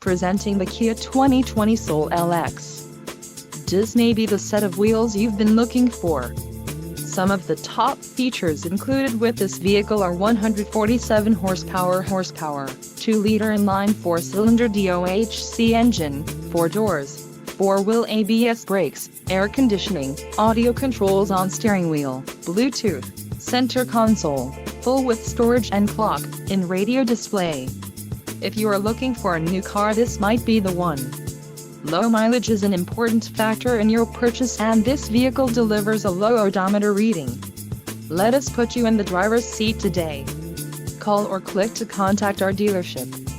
Presenting the Kia 2020 Soul LX. This may be the set of wheels you've been looking for. Some of the top features included with this vehicle are 147 horsepower, 2-liter inline 4-cylinder DOHC engine, 4 doors, 4-wheel ABS brakes, air conditioning, audio controls on steering wheel, Bluetooth, center console, full with storage and clock-in radio display. If you are looking for a new car, this might be the one. Low mileage is an important factor in your purchase, and this vehicle delivers a low odometer reading. Let us put you in the driver's seat today. Call or click to contact our dealership.